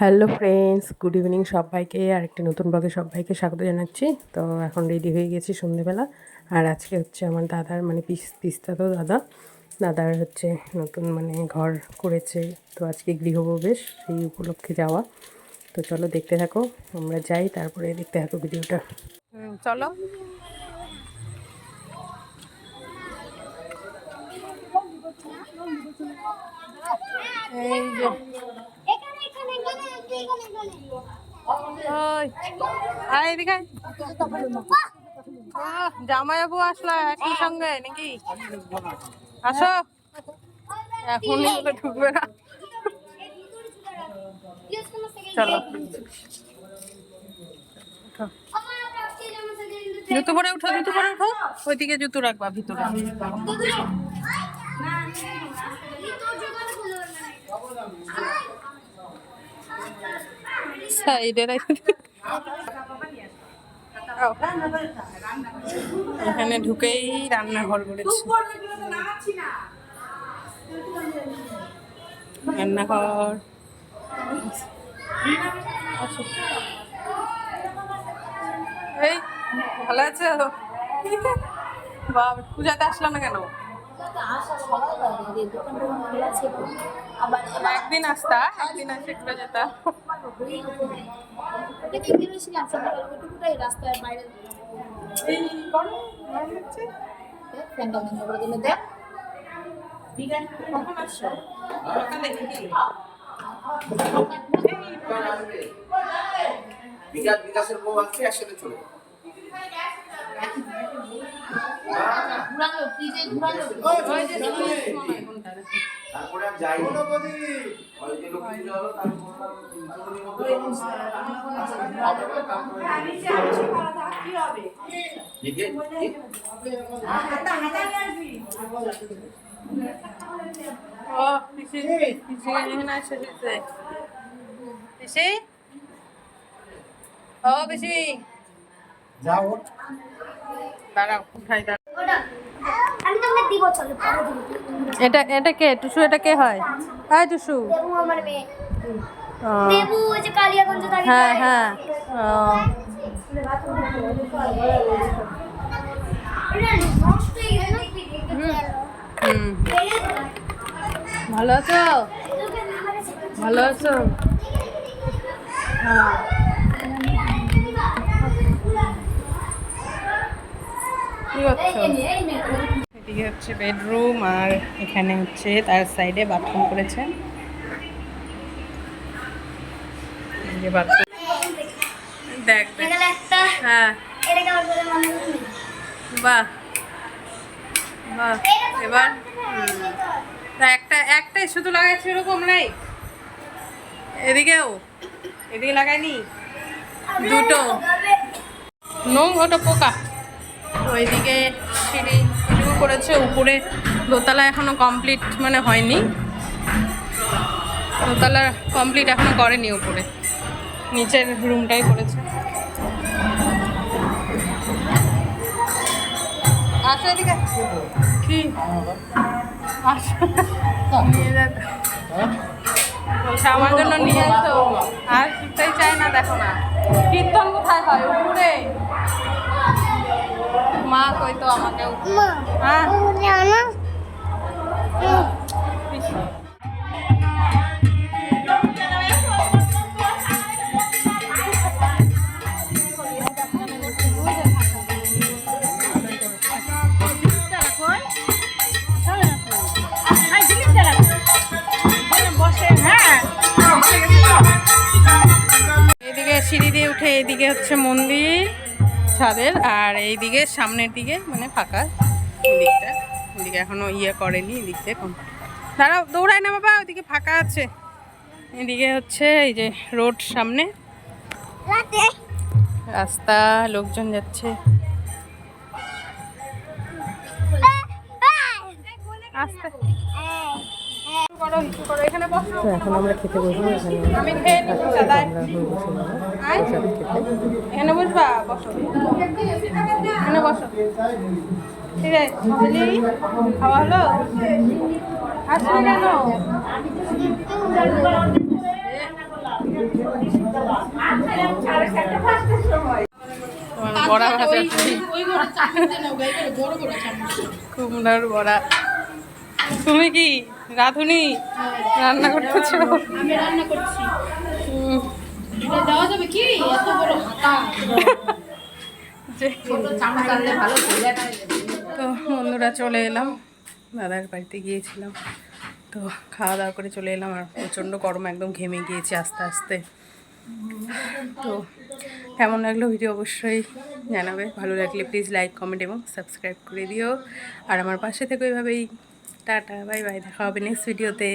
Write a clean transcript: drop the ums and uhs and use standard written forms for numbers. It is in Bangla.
হ্যালো ফ্রেন্ডস, গুড ইভিনিং সবাইকে। আরেকটি নতুন ব্লগে সবাইকে স্বাগত জানাচ্ছি। তো এখন রেডি হয়ে গেছি সন্ধেবেলা। আর আজকে হচ্ছে আমার দাদার মানে পিস্তাতো দাদার হচ্ছে নতুন মানে ঘর করেছে। তো আজকে গৃহপ্রবেশ, সেই উপলক্ষে যাওয়া। তো চলো দেখতে থাকো, আমরা যাই, তারপরে দেখতে থাকো ভিডিওটা। চলো। এই যে জামাইবাবু আসলো একই সঙ্গে নাকি? আসো, এখন ঢুকবে না। চলো, জুতো পরে উঠো, জুতো পরে উঠো। ওইদিকে জুতো রাখবা ভিতরে। সাইডে এখানে ঢুকেই রান্নাঘর করেছি। রান্নাঘর এই ভালো আছে। বাবা, পূজাতে আসলাম না কেন? একদিন আসতা, একদিন আসে একটু যেতা। বিকাশের বউ আসছে, একসাথে চলে তারপরে আর যাই এটা এটা কে? টুসু, এটা কে হয়? হ্যাঁ টুসু। হ্যাঁ হ্যাঁ। ভালো আছো? ভালো আছো? হ্যাঁ। কি করছো? এদিকে হচ্ছে বেডরুম, আর এখানে হচ্ছে তার সাইডে বাথরুম করেছে। দেখ হ্যাঁ, বাহ বাহ। এবার একটাই শুধু লাগাইছে, এরকম নাই? এদিকেও এদিকে লাগাইনি দুটো? ওটা পোকা। ওইদিকে সিঁড়ি শুরু করেছে, উপরে দোতলা এখনো কমপ্লিট মানে হয়নি, দোতলা কমপ্লিট এখনো করেনি, উপরে নিচের রুমটাই করেছে। আসো এদিকে। কি বলছে আমার জন্য নিয়ে আসো, আর শুনতেই চাই না। দেখো না, কীর্তন কোথায় হয়? উপরে। মা কই তো আমাকে। হ্যাঁ এদিকে সিঁড়ি দিয়ে উঠে এদিকে হচ্ছে মন্দির ছাদের, আর এইদিকে সামনের দিকে মানে ফাঁকা দিকটা, ওইদিকে এখনো ইয়ে করেনি। এদিক দিয়ে দাঁড়াও, দৌড়ায় না বাবা, ওইদিকে ফাঁকা আছে। এদিকে হচ্ছে এই যে রোড, সামনে রাস্তা, লোকজন যাচ্ছে। আস্তে এখন আমরা খেতে বসবো। এখানে বসবা, বসো, এখানে বসো। ঠিক আছে, খাওয়া হলো? আসবে কেন? বড়া ভাজা কুমড়ার বড়া। তুমি কি রাঁধুনি রান্না করতেছো? আমি রান্না করছি। এটা দেওয়া যাবে কি এত বড় হাতা? তো বন্ধুরা চলে এলাম, দাদার বাড়িতে গিয়েছিলাম, তো খাওয়া দাওয়া করে চলে এলাম। আর প্রচণ্ড গরম, একদম ঘেমে গিয়েছি আস্তে আস্তে। তো কেমন লাগলো ভিডিও অবশ্যই জানাবে, ভালো লাগলে প্লিজ লাইক কমেন্ট এবং সাবস্ক্রাইব করে দিও। আর আমার পাশে থেকো এভাবেই। টাটা বাই বাই, দেখা হবে নেক্সট ভিডিওতে।